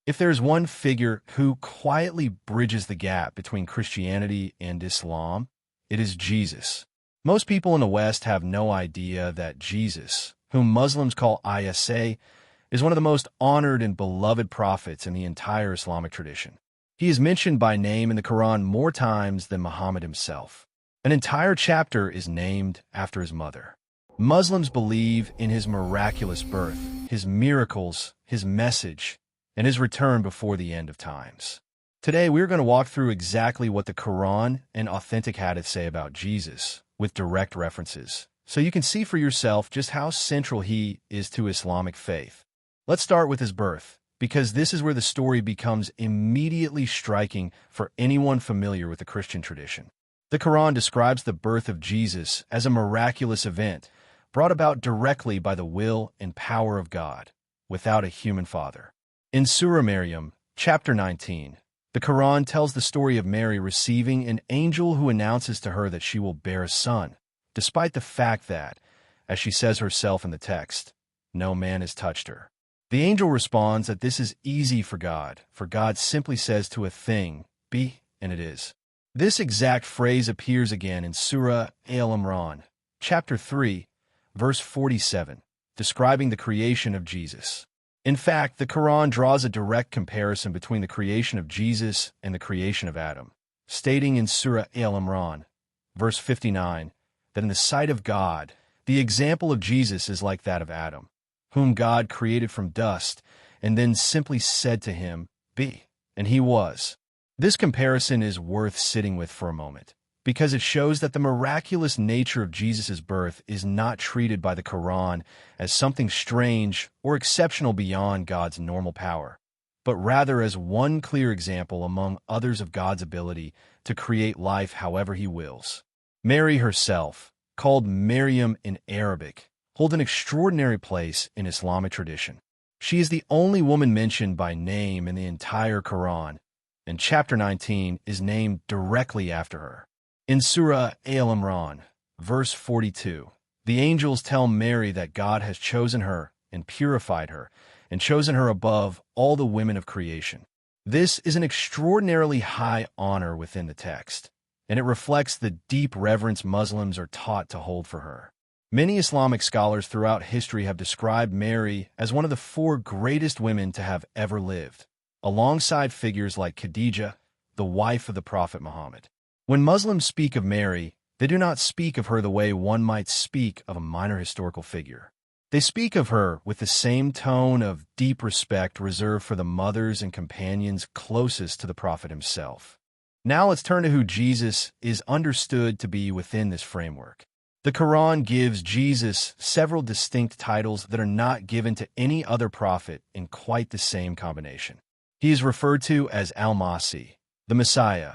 If there's one figure who quietly bridges the gap between Christianity and Islam, it is Jesus. Most people in the West have no idea that Jesus, whom Muslims call Isa, is one of the most honored and beloved prophets in the entire Islamic tradition. He is mentioned by name in the Quran more times than Muhammad himself. An entire chapter is named after his mother. Muslims believe in his miraculous birth, his miracles, his message, and his return before the end of times. Today, we're going to walk through exactly what the Quran and authentic Hadith say about Jesus, with direct references, so you can see for yourself just how central he is to Islamic faith. Let's start with his birth, because this is where the story becomes immediately striking for anyone familiar with the Christian tradition. The Quran describes the birth of Jesus as a miraculous event brought about directly by the will and power of God, without a human father. In Surah Maryam, chapter 19, the Quran tells the story of Mary receiving an angel who announces to her that she will bear a son, despite the fact that, as she says herself in the text, no man has touched her. The angel responds that this is easy for God simply says to a thing, be, and it is. This exact phrase appears again in Surah Al-Imran, chapter 3, verse 47, describing the creation of Jesus. In fact, the Quran draws a direct comparison between the creation of Jesus and the creation of Adam, stating in Surah Al-Imran, verse 59, that in the sight of God, the example of Jesus is like that of Adam, whom God created from dust, and then simply said to him, be, and he was. This comparison is worth sitting with for a moment, because it shows that the miraculous nature of Jesus' birth is not treated by the Quran as something strange or exceptional beyond God's normal power, but rather as one clear example among others of God's ability to create life however he wills. Mary herself, called Maryam in Arabic, holds an extraordinary place in Islamic tradition. She is the only woman mentioned by name in the entire Quran, and chapter 19 is named directly after her. In Surah Al-Imran, verse 42, the angels tell Mary that God has chosen her and purified her and chosen her above all the women of creation. This is an extraordinarily high honor within the text, and it reflects the deep reverence Muslims are taught to hold for her. Many Islamic scholars throughout history have described Mary as one of the 4 greatest women to have ever lived, alongside figures like Khadijah, the wife of the Prophet Muhammad. When Muslims speak of Mary, they do not speak of her the way one might speak of a minor historical figure. They speak of her with the same tone of deep respect reserved for the mothers and companions closest to the Prophet himself. Now let's turn to who Jesus is understood to be within this framework. The Quran gives Jesus several distinct titles that are not given to any other prophet in quite the same combination. He is referred to as Al-Masih, the Messiah,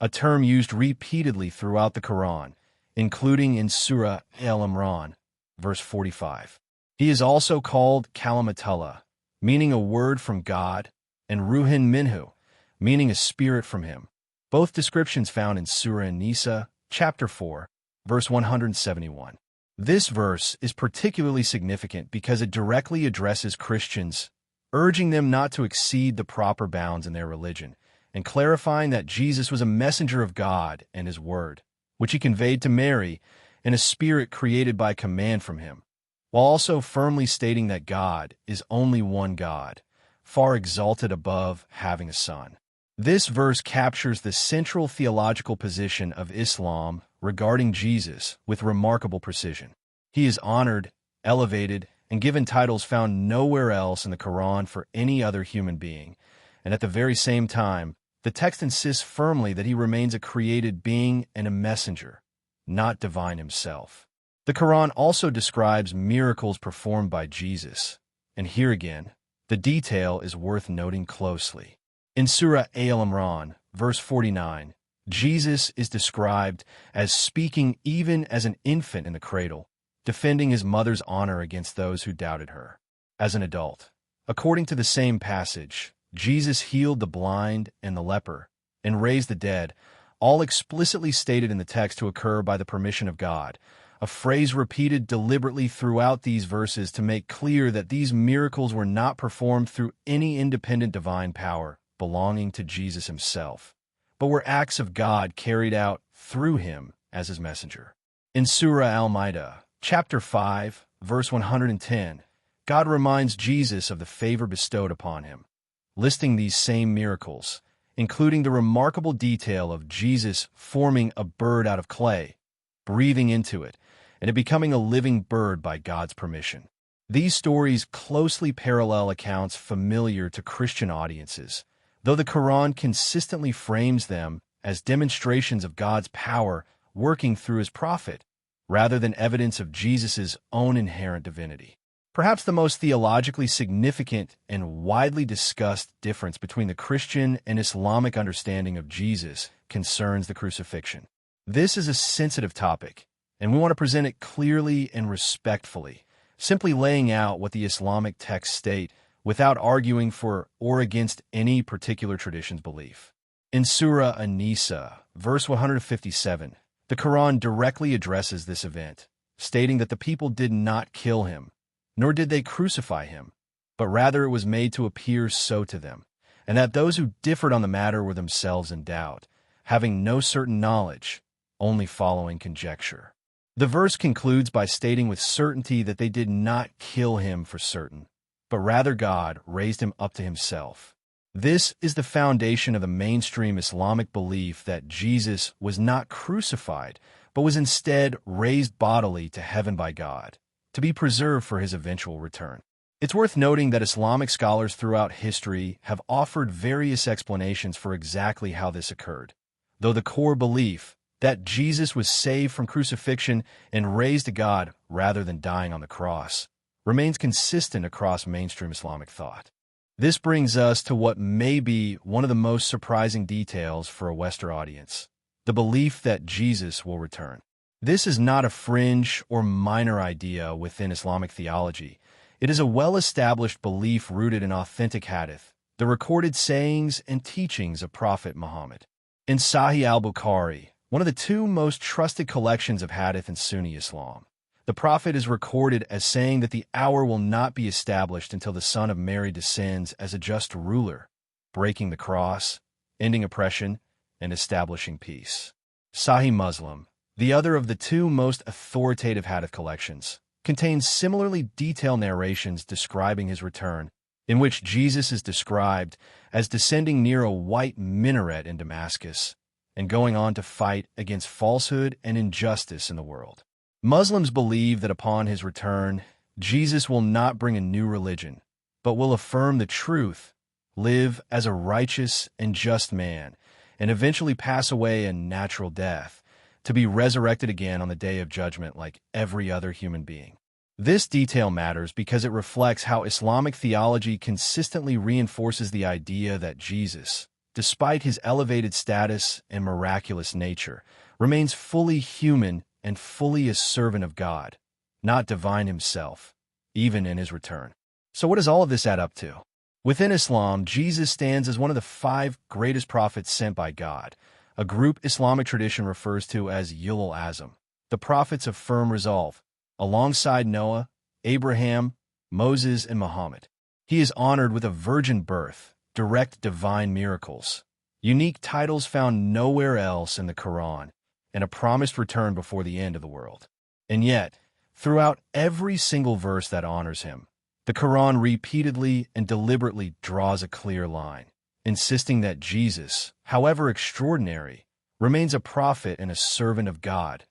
a term used repeatedly throughout the Quran, including in Surah Al-Imran, verse 45. He is also called Kalimatullah, meaning a word from God, and Ruhin Minhu, meaning a spirit from him. Both descriptions found in Surah Nisa, chapter 4, verse 171. This verse is particularly significant because it directly addresses Christians, urging them not to exceed the proper bounds in their religion, and clarifying that Jesus was a messenger of God and his word, which he conveyed to Mary, and a spirit created by command from him, while also firmly stating that God is only one God, far exalted above having a son. This verse captures the central theological position of Islam regarding Jesus with remarkable precision. He is honored, elevated, and given titles found nowhere else in the Quran for any other human being, and at the very same time, the text insists firmly that he remains a created being and a messenger, not divine himself. The Quran also describes miracles performed by Jesus, and here again, the detail is worth noting closely. In Surah Al-Imran, verse 49, Jesus is described as speaking even as an infant in the cradle, defending his mother's honor against those who doubted her. As an adult, according to the same passage, Jesus healed the blind and the leper, and raised the dead, all explicitly stated in the text to occur by the permission of God, a phrase repeated deliberately throughout these verses to make clear that these miracles were not performed through any independent divine power belonging to Jesus himself, but were acts of God carried out through him as his messenger. In Surah Al-Ma'idah, chapter 5, verse 110, God reminds Jesus of the favor bestowed upon him, listing these same miracles, including the remarkable detail of Jesus forming a bird out of clay, breathing into it, and it becoming a living bird by God's permission. These stories closely parallel accounts familiar to Christian audiences, though the Quran consistently frames them as demonstrations of God's power working through his prophet, rather than evidence of Jesus' own inherent divinity. Perhaps the most theologically significant and widely discussed difference between the Christian and Islamic understanding of Jesus concerns the crucifixion. This is a sensitive topic, and we want to present it clearly and respectfully, simply laying out what the Islamic texts state without arguing for or against any particular tradition's belief. In Surah An-Nisa, verse 157, the Quran directly addresses this event, stating that the people did not kill him, nor did they crucify him, but rather it was made to appear so to them, and that those who differed on the matter were themselves in doubt, having no certain knowledge, only following conjecture. The verse concludes by stating with certainty that they did not kill him for certain, but rather God raised him up to himself. This is the foundation of the mainstream Islamic belief that Jesus was not crucified, but was instead raised bodily to heaven by God, to be preserved for his eventual return. It's worth noting that Islamic scholars throughout history have offered various explanations for exactly how this occurred, though the core belief that Jesus was saved from crucifixion and raised to God rather than dying on the cross remains consistent across mainstream Islamic thought. This brings us to what may be one of the most surprising details for a Western audience: the belief that Jesus will return. This is not a fringe or minor idea within Islamic theology. It is a well-established belief rooted in authentic Hadith, the recorded sayings and teachings of Prophet Muhammad. In Sahih al-Bukhari, one of the two most trusted collections of Hadith in Sunni Islam, the Prophet is recorded as saying that the hour will not be established until the Son of Mary descends as a just ruler, breaking the cross, ending oppression, and establishing peace. Sahih Muslim, the other of the two most authoritative Hadith collections, contains similarly detailed narrations describing his return, in which Jesus is described as descending near a white minaret in Damascus and going on to fight against falsehood and injustice in the world. Muslims believe that upon his return, Jesus will not bring a new religion, but will affirm the truth, live as a righteous and just man, and eventually pass away a natural death, to be resurrected again on the day of judgment like every other human being. This detail matters because it reflects how Islamic theology consistently reinforces the idea that Jesus, despite his elevated status and miraculous nature, remains fully human and fully a servant of God, not divine himself, even in his return. So what does all of this add up to? Within Islam, Jesus stands as one of the 5 greatest prophets sent by God, a group Islamic tradition refers to as Ulul Azm, the prophets of firm resolve, alongside Noah, Abraham, Moses, and Muhammad. He is honored with a virgin birth, direct divine miracles, unique titles found nowhere else in the Quran, and a promised return before the end of the world. And yet, throughout every single verse that honors him, the Quran repeatedly and deliberately draws a clear line, insisting that Jesus, however extraordinary, remains a prophet and a servant of God,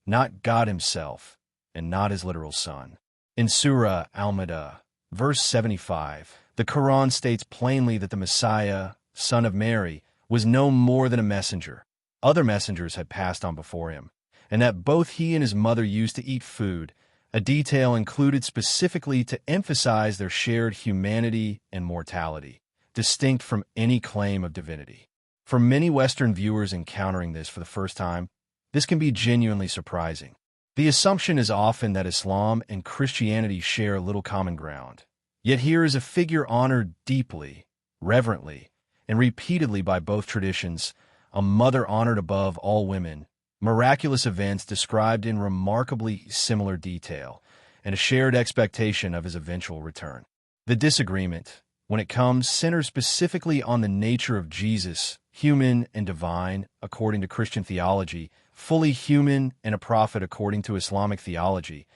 not God himself, and not his literal son. In Surah Al-Ma'idah, verse 75, the Quran states plainly that the Messiah, son of Mary, was no more than a messenger. Other messengers had passed on before him, and that both he and his mother used to eat food, a detail included specifically to emphasize their shared humanity and mortality, distinct from any claim of divinity. For many Western viewers encountering this for the first time, this can be genuinely surprising. The assumption is often that Islam and Christianity share little common ground. Yet here is a figure honored deeply, reverently, and repeatedly by both traditions, a mother honored above all women, miraculous events described in remarkably similar detail, and a shared expectation of his eventual return. The disagreement, when it comes, centers specifically on the nature of Jesus, human and divine, according to Christian theology, fully human and a prophet according to Islamic theology,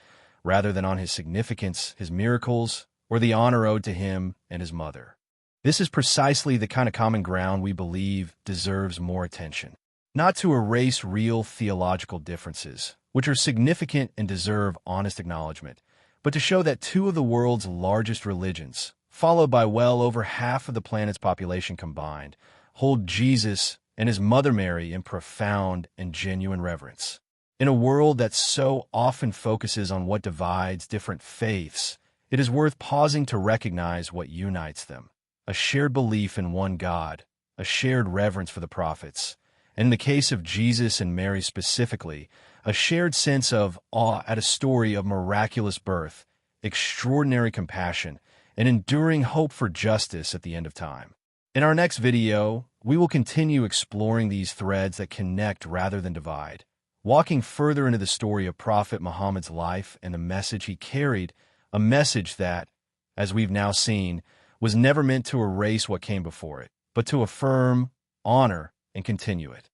rather than on his significance, his miracles, or the honor owed to him and his mother. This is precisely the kind of common ground we believe deserves more attention. Not to erase real theological differences, which are significant and deserve honest acknowledgement, but to show that two of the world's largest religions, followed by well over half of the planet's population combined, hold Jesus and his mother Mary in profound and genuine reverence. In a world that so often focuses on what divides different faiths, it is worth pausing to recognize what unites them: a shared belief in one God, a shared reverence for the prophets, and in the case of Jesus and Mary specifically, a shared sense of awe at a story of miraculous birth, extraordinary compassion, and enduring hope for justice at the end of time. In our next video, we will continue exploring these threads that connect rather than divide, walking further into the story of Prophet Muhammad's life and the message he carried, a message that, as we've now seen, was never meant to erase what came before it, but to affirm, honor, and continue it.